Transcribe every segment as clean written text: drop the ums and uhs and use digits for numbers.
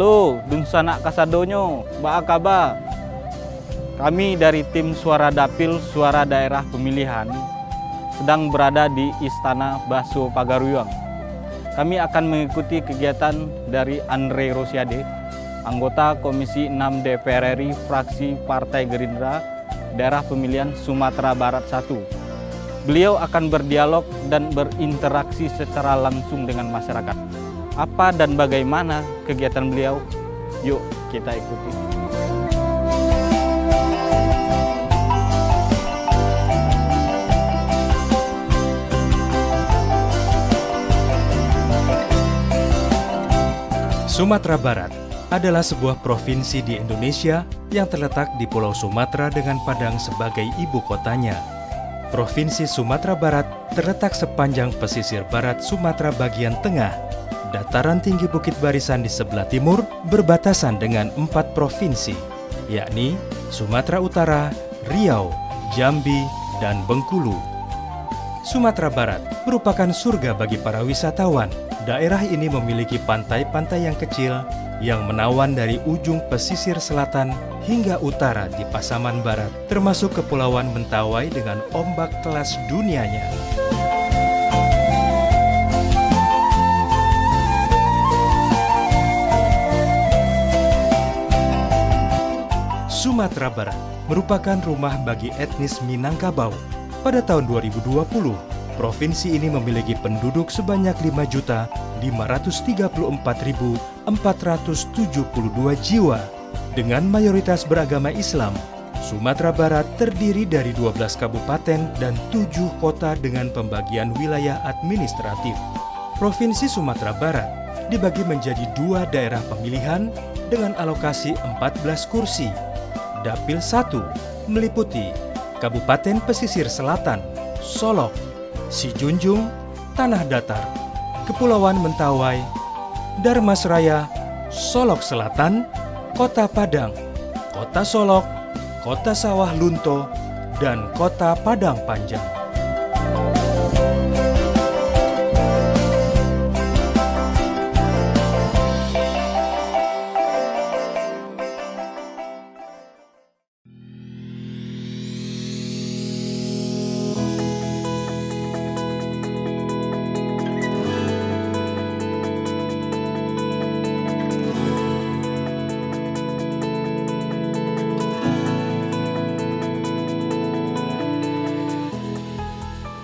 Halo, dun sanak kasadonyo, baakaba. Kami dari tim Suara Dapil Suara Daerah Pemilihan sedang berada di Istana Baso Pagaruyuang. Kami akan mengikuti kegiatan dari Andre Rosiade, anggota Komisi 6 DPR RI fraksi Partai Gerindra Daerah Pemilihan Sumatera Barat 1. Beliau akan berdialog dan berinteraksi secara langsung dengan masyarakat. Apa dan bagaimana kegiatan beliau? Yuk kita ikuti. Sumatera Barat adalah sebuah provinsi di Indonesia yang terletak di Pulau Sumatera dengan Padang sebagai ibu kotanya. Provinsi Sumatera Barat terletak sepanjang pesisir barat Sumatera bagian tengah. Dataran tinggi Bukit Barisan di sebelah timur berbatasan dengan 4 provinsi, yakni Sumatera Utara, Riau, Jambi, dan Bengkulu. Sumatera Barat merupakan surga bagi para wisatawan. Daerah ini memiliki pantai-pantai yang kecil yang menawan dari ujung pesisir selatan hingga utara di Pasaman Barat, termasuk Kepulauan Mentawai dengan ombak kelas dunianya. Sumatera Barat merupakan rumah bagi etnis Minangkabau. Pada tahun 2020, provinsi ini memiliki penduduk sebanyak 5.534.472 jiwa. Dengan mayoritas beragama Islam, Sumatera Barat terdiri dari 12 kabupaten dan 7 kota dengan pembagian wilayah administratif. Provinsi Sumatera Barat dibagi menjadi 2 daerah pemilihan dengan alokasi 14 kursi. Dapil 1 meliputi Kabupaten Pesisir Selatan, Solok, Sijunjung, Tanah Datar, Kepulauan Mentawai, Darmasraya, Solok Selatan, Kota Padang, Kota Solok, Kota Sawah Lunto, dan Kota Padang Panjang.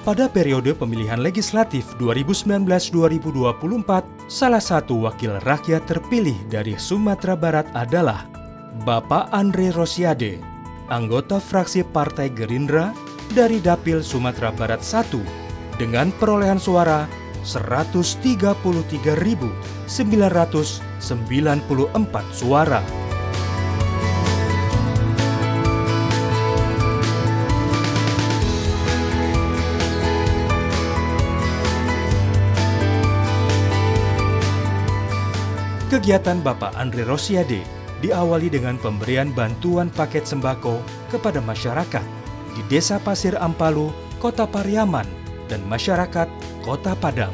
Pada periode pemilihan legislatif 2019-2024, salah satu wakil rakyat terpilih dari Sumatera Barat adalah Bapak Andre Rosiade, anggota fraksi Partai Gerindra dari Dapil Sumatera Barat 1 dengan perolehan suara 133.994 suara. Kegiatan Bapak Andre Rosiade diawali dengan pemberian bantuan paket sembako kepada masyarakat di Desa Pasir Ampalu, Kota Pariaman, dan masyarakat Kota Padang.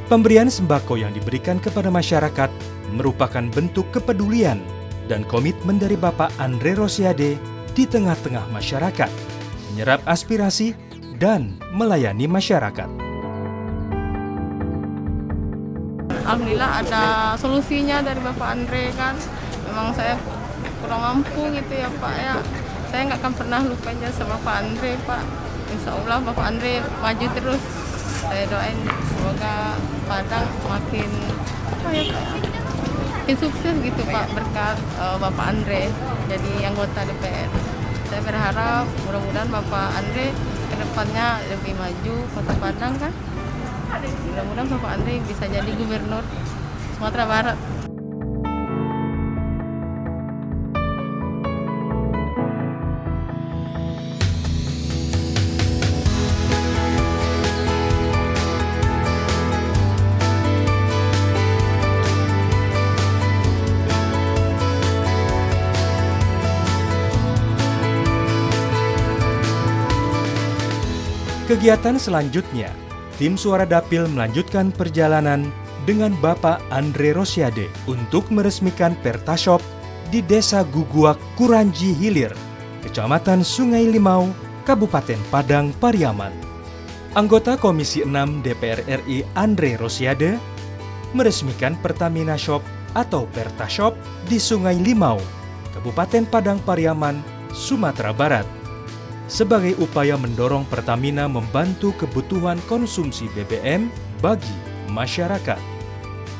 Pemberian sembako yang diberikan kepada masyarakat merupakan bentuk kepedulian dan komitmen dari Bapak Andre Rosiade di tengah-tengah masyarakat, menyerap aspirasi dan melayani masyarakat. Alhamdulillah ada solusinya dari Bapak Andre kan. Memang saya kurang mampu gitu ya Pak ya. Saya nggak akan pernah lupa jasa Bapak Andre Pak. Insya Allah Bapak Andre maju terus. Saya doain semoga Padang makin makin sukses gitu Pak berkat Bapak Andre jadi anggota DPR. Saya berharap mudah-mudahan Bapak Andre kedepannya lebih maju Kota Padang kan. Mudah-mudahan Bapak Andre bisa jadi gubernur Sumatera Barat. Kegiatan selanjutnya, tim Suara Dapil melanjutkan perjalanan dengan Bapak Andre Rosiade untuk meresmikan Pertashop di Desa Guguak, Kuranji Hilir, Kecamatan Sungai Limau, Kabupaten Padang Pariaman. Anggota Komisi 6 DPR RI Andre Rosiade meresmikan Pertamina Shop atau Pertashop di Sungai Limau, Kabupaten Padang Pariaman, Sumatera Barat, sebagai upaya mendorong Pertamina membantu kebutuhan konsumsi BBM bagi masyarakat.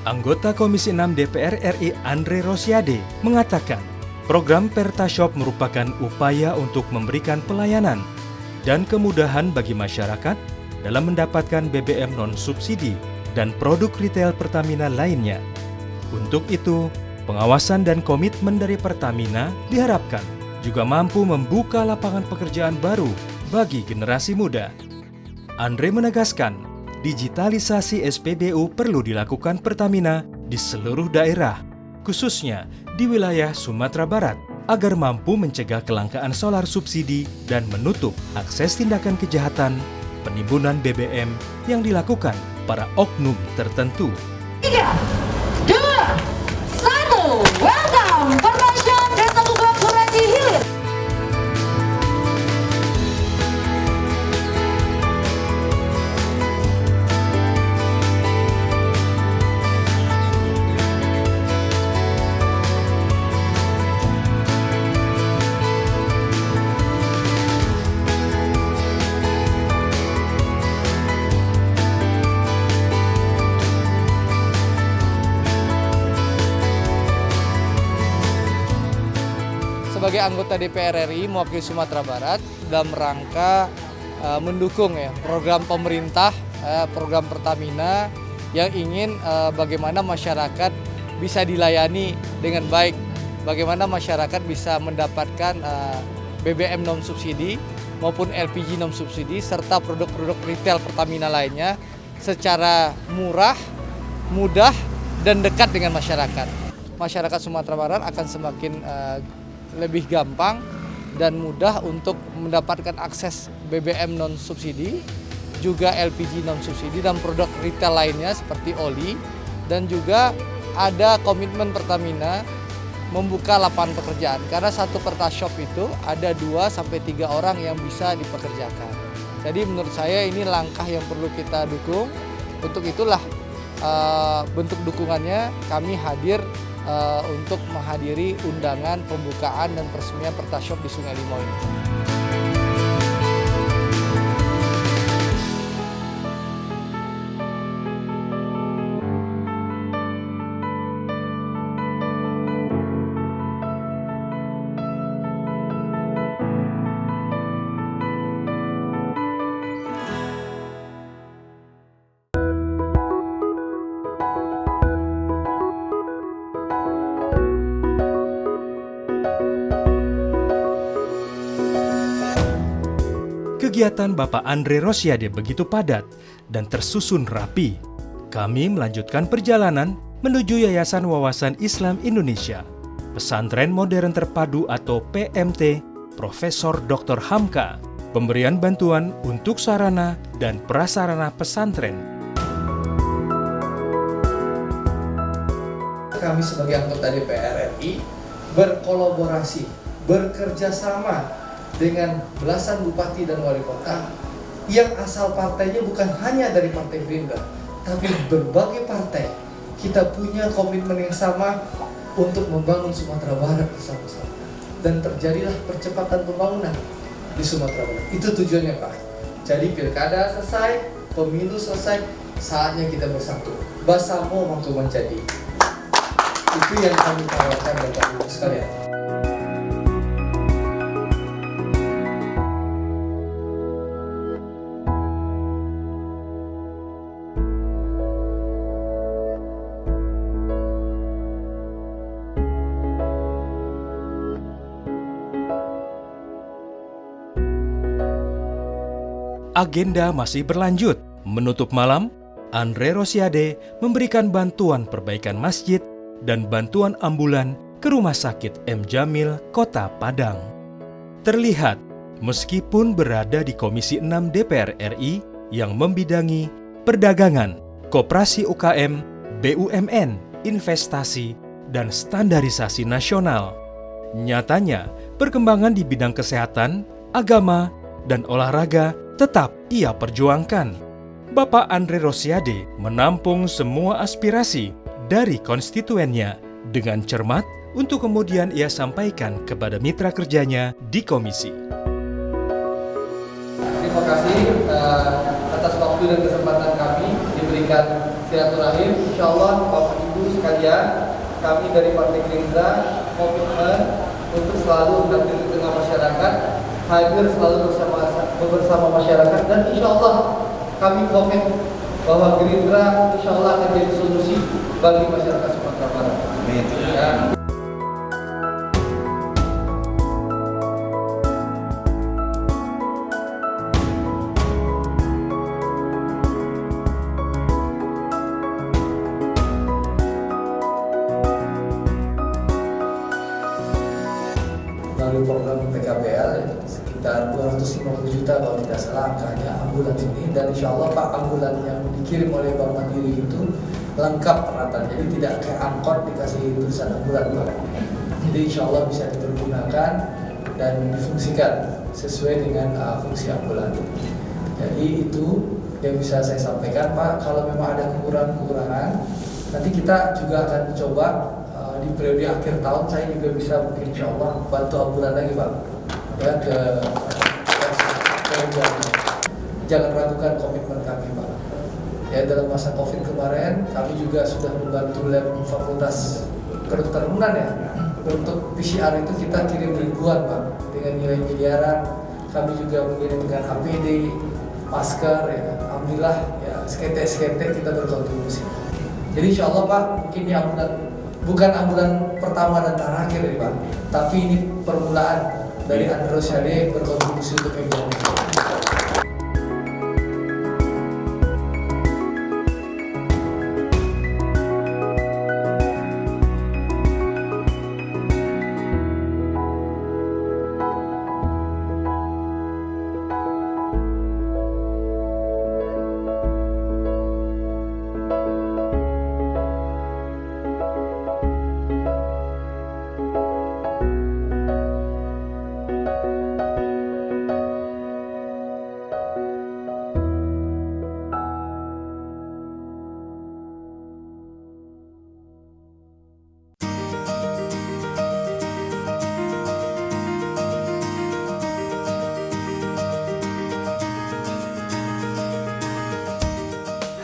Anggota Komisi 6 DPR RI Andre Rosiade mengatakan, program Pertashop merupakan upaya untuk memberikan pelayanan dan kemudahan bagi masyarakat dalam mendapatkan BBM non-subsidi dan produk retail Pertamina lainnya. Untuk itu, pengawasan dan komitmen dari Pertamina diharapkan juga mampu membuka lapangan pekerjaan baru bagi generasi muda. Andre menegaskan, digitalisasi SPBU perlu dilakukan Pertamina di seluruh daerah, khususnya di wilayah Sumatera Barat, agar mampu mencegah kelangkaan solar subsidi dan menutup akses tindakan kejahatan penimbunan BBM yang dilakukan para oknum tertentu. 3, 2, 1, welcome Pertashop Desa Guguak Kuranji Hilir. Sebagai anggota DPR RI mewakili Sumatera Barat dalam rangka mendukung program pemerintah, program Pertamina yang ingin bagaimana masyarakat bisa dilayani dengan baik, bagaimana masyarakat bisa mendapatkan BBM non subsidi maupun LPG non subsidi serta produk-produk retail Pertamina lainnya secara murah, mudah dan dekat dengan masyarakat. Masyarakat Sumatera Barat akan semakin lebih gampang dan mudah untuk mendapatkan akses BBM non subsidi, juga LPG non subsidi dan produk retail lainnya seperti oli, dan juga ada komitmen Pertamina membuka lapangan pekerjaan karena satu Pertashop itu ada 2-3 orang yang bisa dipekerjakan. Jadi menurut saya ini langkah yang perlu kita dukung. Untuk itulah bentuk dukungannya kami hadir untuk menghadiri undangan pembukaan dan peresmian Pertashop di Sungai Limau ini. Kegiatan Bapak Andre Rosiade begitu padat dan tersusun rapi. Kami melanjutkan perjalanan menuju Yayasan Wawasan Islam Indonesia, Pesantren Modern Terpadu atau PMT, Profesor Dr. Hamka, pemberian bantuan untuk sarana dan prasarana pesantren. Kami sebagai anggota DPR RI berkolaborasi, bekerja sama dengan belasan bupati dan wali kota yang asal partainya bukan hanya dari Partai Gerindra, tapi berbagai partai. Kita punya komitmen yang sama untuk membangun Sumatera Barat bersama-sama. Dan terjadilah percepatan pembangunan di Sumatera Barat. Itu tujuannya, Pak. Jadi pilkada selesai, pemilu selesai, saatnya kita bersatu. Basamo waktu menjadi. Itu yang kami tawarkan Bapak Ibu sekalian. Agenda masih berlanjut. Menutup malam, Andre Rosiade memberikan bantuan perbaikan masjid dan bantuan ambulan ke Rumah Sakit M. Jamil, Kota Padang. Terlihat, meskipun berada di Komisi 6 DPR RI yang membidangi perdagangan, koperasi UKM, BUMN, investasi, dan standarisasi nasional. Nyatanya, perkembangan di bidang kesehatan, agama, dan olahraga tetap ia perjuangkan. Bapak Andre Rosiade menampung semua aspirasi dari konstituennya dengan cermat untuk kemudian ia sampaikan kepada mitra kerjanya di komisi. Terima kasih atas waktu dan kesempatan kami diberikan silaturahim. Insyaallah Bapak Ibu sekalian, kami dari Partai Gerindra komitmen untuk selalu tampil di tengah masyarakat, hadir selalu bersama masyarakat, dan insyaallah kami komit bahwa Gerindra insyaallah akan jadi solusi bagi masyarakat Sumatera Barat. Amin. Ya. Melalui program PKPL sekitar 250 juta kalau tidak salah angkanya ambulans ini, dan insya Allah Pak, ambulans yang dikirim oleh Bank Mandiri itu lengkap peralatan, jadi tidak kayak angkot dikasih tulisan ambulans Pak. Jadi insya Allah bisa dipergunakan dan difungsikan sesuai dengan fungsi ambulans. Jadi itu yang bisa saya sampaikan Pak. Kalau memang ada kekurangan, nanti kita juga akan coba di periode akhir tahun saya juga bisa mungkin insya Allah bantu ambulan lagi Pak, ya ke jangan ragukan komitmen kami Pak. Ya dalam masa COVID kemarin kami juga sudah membantu lab Fakultas Kedokteran ya, untuk PCR itu kita kirim ribuan Pak dengan nilai miliaran. Kami juga mengirimkan APD, masker ya, alhamdulillah ya, seketek kita berkontribusi. Jadi insya Allah Pak, mungkin ini ambulan bukan ambulan pertama dan terakhir ya Pak, tapi ini permulaan dari Andre Rosiade berkontribusi untuk Indonesia.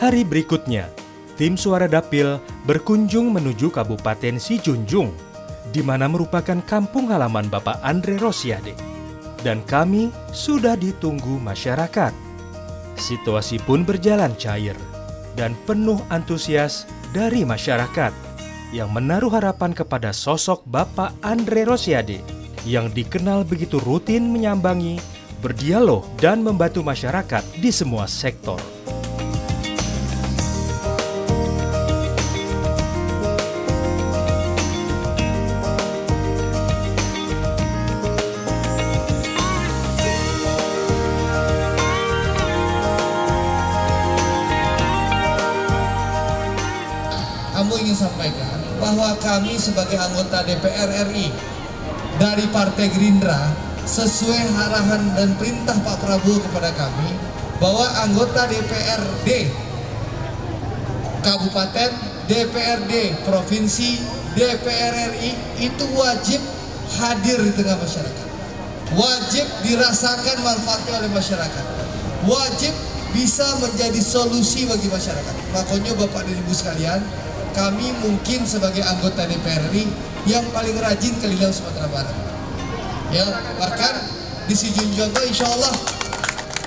Hari berikutnya, tim Suara Dapil berkunjung menuju Kabupaten Sijunjung, di mana merupakan kampung halaman Bapak Andre Rosiade. Dan kami sudah ditunggu masyarakat. Situasi pun berjalan cair dan penuh antusias dari masyarakat yang menaruh harapan kepada sosok Bapak Andre Rosiade yang dikenal begitu rutin menyambangi, berdialog, dan membantu masyarakat di semua sektor. Kamu ingin sampaikan bahwa kami sebagai anggota DPR RI dari Partai Gerindra sesuai arahan dan perintah Pak Prabowo kepada kami bahwa anggota DPRD Kabupaten, DPRD Provinsi, DPR RI itu wajib hadir di tengah masyarakat, wajib dirasakan manfaatnya oleh masyarakat, wajib bisa menjadi solusi bagi masyarakat. Makanya Bapak dan Ibu sekalian, kami mungkin sebagai anggota DPR RI yang paling rajin ke wilayah Sumatera Barat. Ya, bahkan di Sijunjung itu insya Allah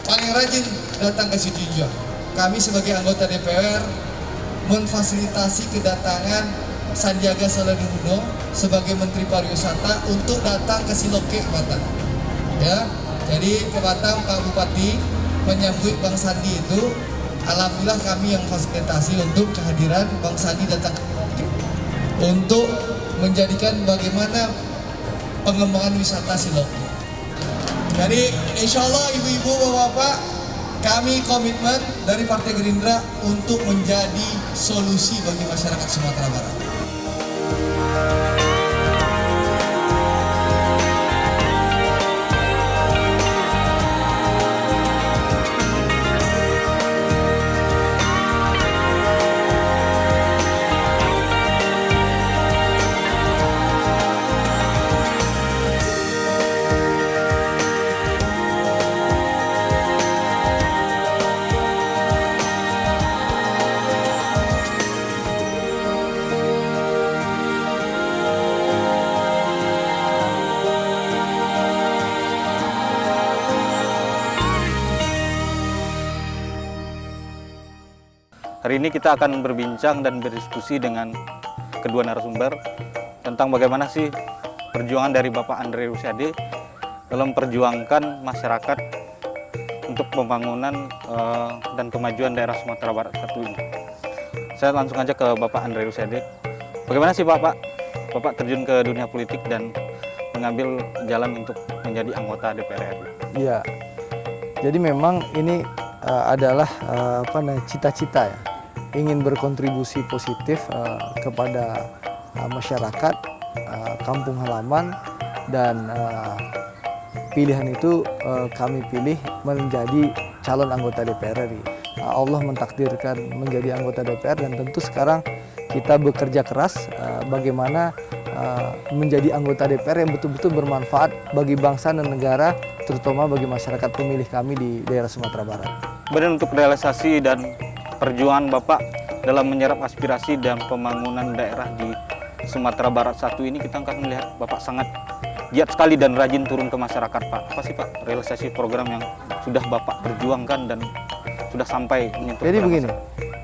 paling rajin datang ke Sijunjung. Kami sebagai anggota DPR memfasilitasi kedatangan Sandiaga Salahuddin Uno sebagai Menteri Pariwisata untuk datang ke Siloke, Batam. Ya, jadi ke Batam Pak Bupati menyambut Bang Sandi itu. Alhamdulillah kami yang fasilitasi untuk kehadiran Bang Sandi datang untuk menjadikan bagaimana pengembangan wisata Siloke. Jadi insya Allah ibu-ibu bapak-bapak Kami komitmen dari Partai Gerindra untuk menjadi solusi bagi masyarakat Sumatera Barat. Hari ini kita akan berbincang dan berdiskusi dengan kedua narasumber tentang bagaimana sih perjuangan dari Bapak Andre Rosiade dalam memperjuangkan masyarakat untuk pembangunan dan kemajuan daerah Sumatera Barat satu ini. Saya langsung aja ke Bapak Andre Rosiade. Bagaimana sih Bapak terjun ke dunia politik dan mengambil jalan untuk menjadi anggota DPR RI? Iya, jadi memang ini adalah cita-cita ya, ingin berkontribusi positif kepada masyarakat kampung halaman, dan pilihan itu kami pilih menjadi calon anggota DPR RI. Allah mentakdirkan menjadi anggota DPR, dan tentu sekarang kita bekerja keras bagaimana menjadi anggota DPR yang betul-betul bermanfaat bagi bangsa dan negara, terutama bagi masyarakat pemilih kami di daerah Sumatera Barat. Kemudian untuk realisasi dan perjuangan Bapak dalam menyerap aspirasi dan pembangunan daerah di Sumatera Barat satu ini, kita akan melihat Bapak sangat giat sekali dan rajin turun ke masyarakat, Pak. Apa sih Pak realisasi program yang sudah Bapak perjuangkan dan sudah sampai menyentuh? Jadi begini,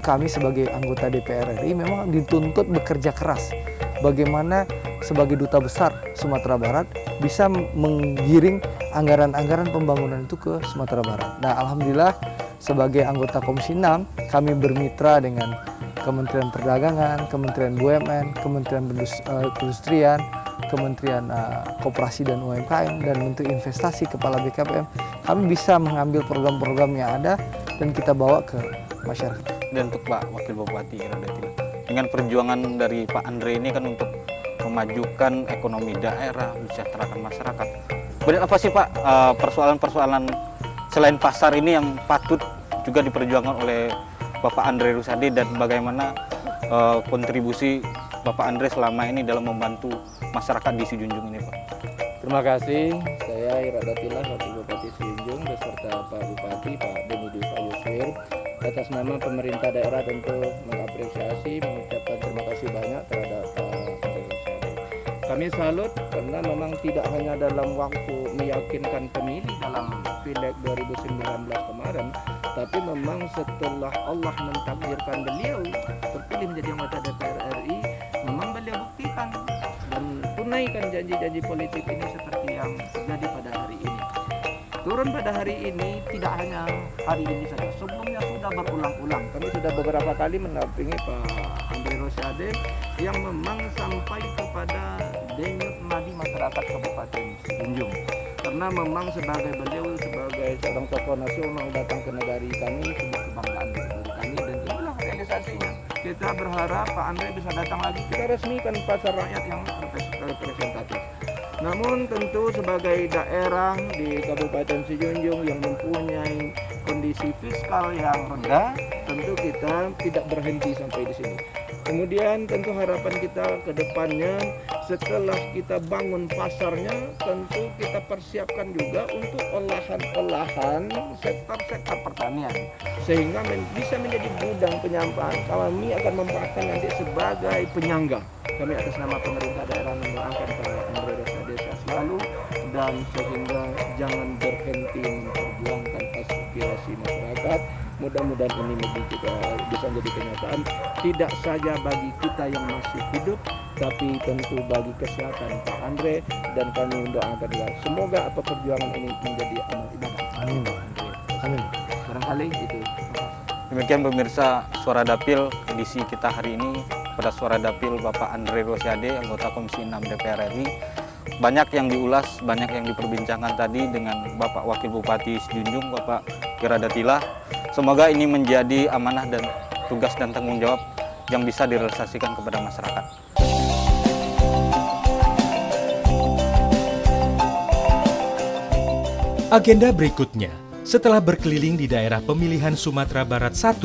kami sebagai anggota DPR RI memang dituntut bekerja keras. Bagaimana sebagai duta besar Sumatera Barat bisa menggiring anggaran-anggaran pembangunan itu ke Sumatera Barat. Nah, alhamdulillah sebagai anggota Komisi 6 kami bermitra dengan Kementerian Perdagangan, Kementerian BUMN, Kementerian Perindustrian, Kementerian Koperasi dan UMKM, dan Menteri Investasi, Kepala BKPM. Kami bisa mengambil program-program yang ada dan kita bawa ke masyarakat. Dan untuk Pak Wakil Bupati Iradatila, dengan perjuangan dari Pak Andre ini kan untuk memajukan ekonomi daerah, mensejahterakan masyarakat. Kemudian apa sih Pak persoalan-persoalan selain pasar ini yang patut juga diperjuangkan oleh Bapak Andre Rosiade, dan bagaimana kontribusi Bapak Andre selama ini dalam membantu masyarakat di Sijunjung ini, Pak? Terima kasih. Saya Iradatila, Wakil Bupati Sijunjung, beserta Pak Bupati, Pak Beni Diva Yuswir. Atas nama pemerintah daerah tentu mengapresiasi, mengucapkan terima kasih banyak terhadap Pak Andre Rosiade. Kami salut karena memang tidak hanya dalam waktu meyakinkan pemilih dalam Pileg 2019 kemarin, tapi memang setelah Allah mentakdirkan beliau terpilih menjadi anggota DPR RI, memang beliau buktikan dan tunaikan janji-janji politik ini seperti yang terjadi pada hari ini. Turun pada hari ini tidak hanya hari ini saja, sebelumnya sudah berulang-ulang. Kami sudah beberapa kali mendampingi Pak Andre Rosiade yang memang sampai kepada denyut nadi masyarakat Kabupaten Sijunjung. Karena memang beliau sebagai seorang tokoh nasional datang ke negari kami, sebuah kebanggaan bagi kami, dan inilah realisasinya. Kita berharap Pak Andre bisa datang lagi, kita resmikan pasar rakyat yang representatif. Namun tentu sebagai daerah di Kabupaten Sijunjung yang mempunyai kondisi fiskal yang rendah, tentu kita tidak berhenti sampai di sini. Kemudian tentu harapan kita ke depannya, setelah kita bangun pasarnya, tentu kita persiapkan juga untuk olahan-olahan sektor-sektor pertanian, sehingga bisa menjadi gudang penyampaian. Kami akan memanfaatkan nanti sebagai penyangga. Kami atas nama pemerintah daerah mendoakan Pak Andre Rosiade selalu, dan sehingga jangan berhenti memperjuangkan aspirasi masyarakat. Mudah-mudahan ini bisa menjadi kenyataan, tidak saja bagi kita yang masih hidup, tapi tentu bagi kesehatan Pak Andre, dan kami mendoakan juga semoga apa perjuangan ini menjadi amal ibadah. Amin. Amin. Barangkali itu. Demikian pemirsa Suara Dapil edisi kita hari ini pada Suara Dapil Bapak Andre Rosiade, anggota Komisi 6 DPR RI. Banyak yang diulas, banyak yang diperbincangkan tadi dengan Bapak Wakil Bupati Sijunjung, Bapak Iradatila. Semoga ini menjadi amanah dan tugas dan tanggung jawab yang bisa direalisasikan kepada masyarakat. Agenda berikutnya, setelah berkeliling di daerah pemilihan Sumatera Barat 1,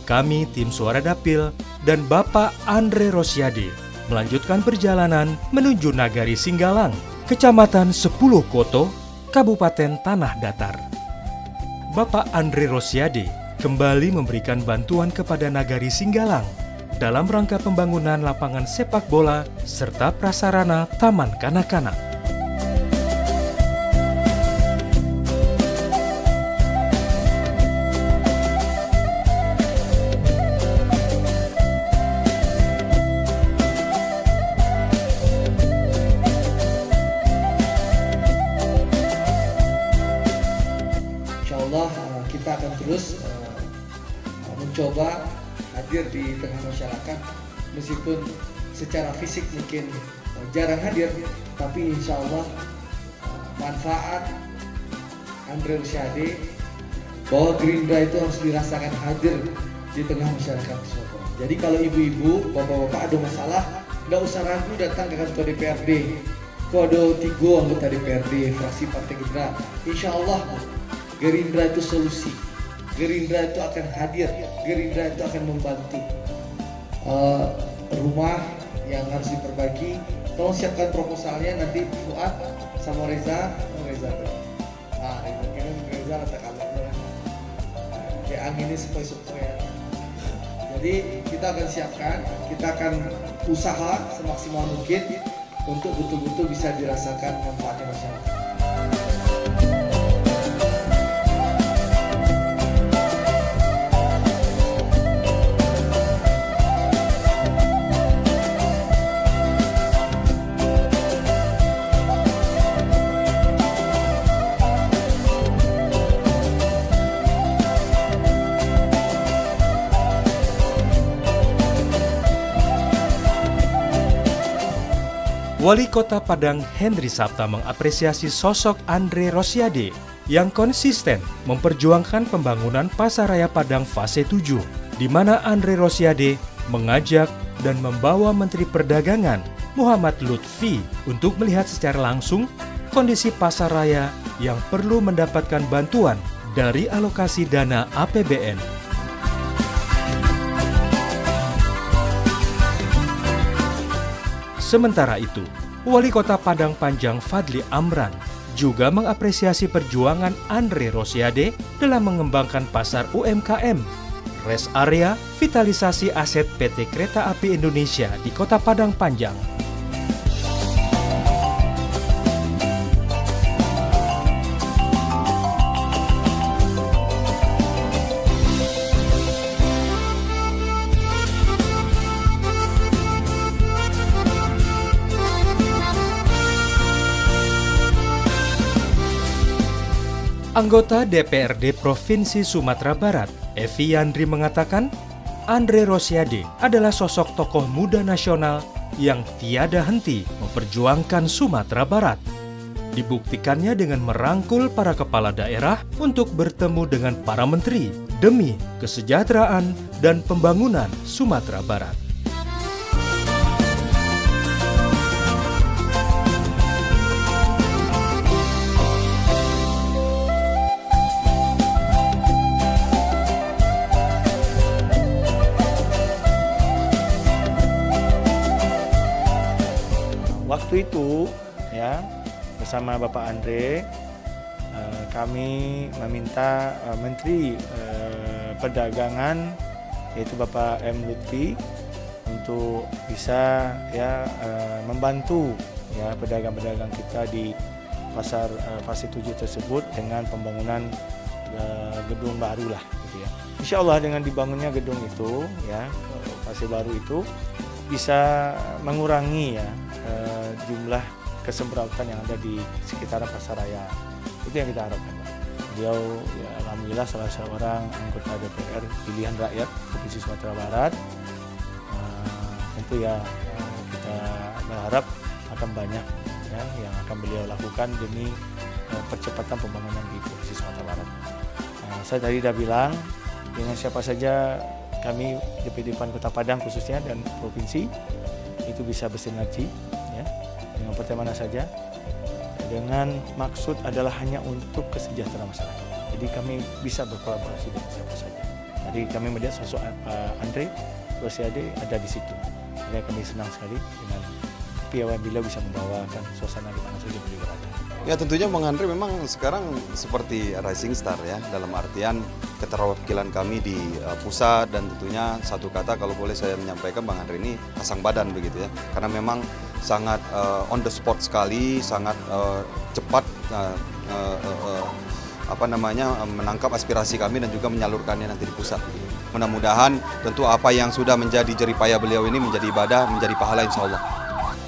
kami tim Suara Dapil dan Bapak Andre Rosiade melanjutkan perjalanan menuju Nagari Singgalang, Kecamatan 10 Koto, Kabupaten Tanah Datar. Bapak Andre Rosiade kembali memberikan bantuan kepada Nagari Singgalang dalam rangka pembangunan lapangan sepak bola serta prasarana taman kanak-kanak. Kita akan terus mencoba hadir di tengah masyarakat, meskipun secara fisik mungkin jarang hadir, tapi insya Allah manfaat Andre Rosiade bahwa Gerindra itu harus dirasakan hadir di tengah masyarakat Sumatera. Jadi kalau ibu-ibu, bapak-bapak ada masalah, nggak usah ragu datang ke kantor DPRD. Kok ada 3 anggota DPRD fraksi Partai Gerindra, insya Allah Gerindra itu solusi, Gerindra itu akan hadir, Gerindra itu akan membantu. Rumah yang harus diperbaiki, tolong siapkan proposalnya, nanti Fuad sama Reza tuh. Reza kata kabar kayak anginnya sepoi-sepoi. Jadi kita akan siapkan, kita akan usaha semaksimal mungkin untuk betul-betul bisa dirasakan manfaatnya masyarakat. Wali Kota Padang Henry Sapta mengapresiasi sosok Andre Rosiade yang konsisten memperjuangkan pembangunan Pasaraya Padang fase 7, di mana Andre Rosiade mengajak dan membawa Menteri Perdagangan Muhammad Lutfi untuk melihat secara langsung kondisi pasaraya yang perlu mendapatkan bantuan dari alokasi dana APBN. Sementara itu, Wali Kota Padang Panjang Fadli Amran juga mengapresiasi perjuangan Andre Rosiade dalam mengembangkan pasar UMKM, rest area, vitalisasi aset PT Kereta Api Indonesia di Kota Padang Panjang. Anggota DPRD Provinsi Sumatera Barat, Evi Yandri mengatakan, Andre Rosiade adalah sosok tokoh muda nasional yang tiada henti memperjuangkan Sumatera Barat. Dibuktikannya dengan merangkul para kepala daerah untuk bertemu dengan para menteri demi kesejahteraan dan pembangunan Sumatera Barat. Waktu itu ya bersama Bapak Andre kami meminta Menteri Perdagangan yaitu Bapak M. Lutfi untuk bisa ya membantu ya pedagang-pedagang kita di pasar fase 7 tersebut dengan pembangunan gedung baru lah gitu ya. Insya Allah dengan dibangunnya gedung itu ya fase baru itu bisa mengurangi ya jumlah kesembrautan yang ada di sekitaran pasaraya. Itu yang kita harapkan. Beliau ya alhamdulillah salah seorang anggota DPR pilihan rakyat Provinsi Sumatera Barat. Tentu ya kita berharap akan banyak ya yang akan beliau lakukan demi percepatan pembangunan di Provinsi Sumatera Barat. Saya tadi sudah bilang, dengan siapa saja kami DPD PAN Kota Padang khususnya dan provinsi itu bisa bersinergi, ya, dengan partai mana saja, dengan maksud adalah hanya untuk kesejahteraan masyarakat. Jadi kami bisa berkolaborasi dengan siapa saja. Jadi kami melihat sosok Andre Rosiade ada di situ. Jadi kami senang sekali dengan piawai beliau bisa membawakan suasana di mana saja beliau berada. Ya tentunya Bang Andre memang sekarang seperti rising star ya, dalam artian keterwakilan kami di pusat, dan tentunya satu kata kalau boleh saya menyampaikan, Bang Andre ini pasang badan begitu ya, karena memang sangat on the spot sekali, sangat cepat menangkap aspirasi kami dan juga menyalurkannya nanti di pusat. Mudah-mudahan tentu apa yang sudah menjadi jeripaya beliau ini menjadi ibadah, menjadi pahala insya Allah.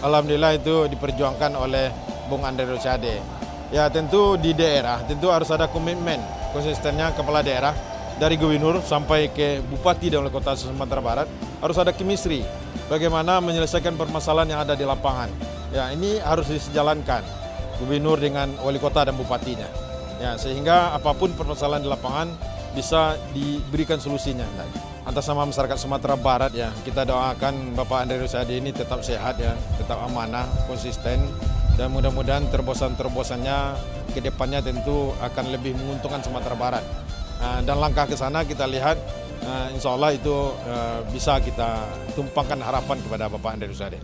Alhamdulillah itu diperjuangkan oleh Bung Andre Rosiade. Ya tentu di daerah tentu harus ada komitmen konsistennya kepala daerah dari gubernur sampai ke bupati dan wali kota Sumatera Barat, harus ada chemistry bagaimana menyelesaikan permasalahan yang ada di lapangan. Ya ini harus disejalankan gubernur dengan wali kota dan bupatinya. Ya sehingga apapun permasalahan di lapangan bisa diberikan solusinya. Atas nama masyarakat Sumatera Barat ya, kita doakan Bapak Andre Rosiade ini tetap sehat ya, tetap amanah, konsisten, dan mudah-mudahan terobosan-terobosannya ke depannya tentu akan lebih menguntungkan Sumatera Barat. Dan langkah ke sana kita lihat insya Allah itu bisa kita tumpangkan harapan kepada Bapak Andre Rosiade.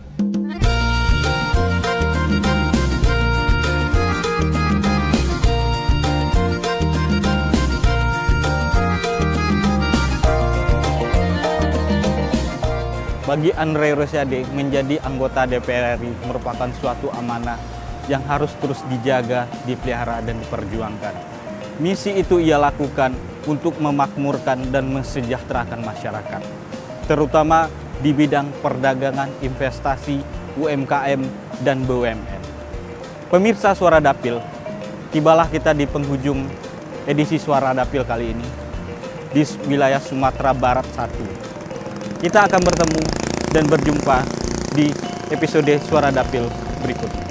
Bagi Andre Rosiade, menjadi anggota DPR RI merupakan suatu amanah yang harus terus dijaga, dipelihara, dan diperjuangkan. Misi itu ia lakukan untuk memakmurkan dan mensejahterakan masyarakat, terutama di bidang perdagangan, investasi, UMKM, dan BUMN. Pemirsa Suara Dapil, tibalah kita di penghujung edisi Suara Dapil kali ini di wilayah Sumatera Barat 1. Kita akan bertemu dan berjumpa di episode Suara Dapil berikutnya.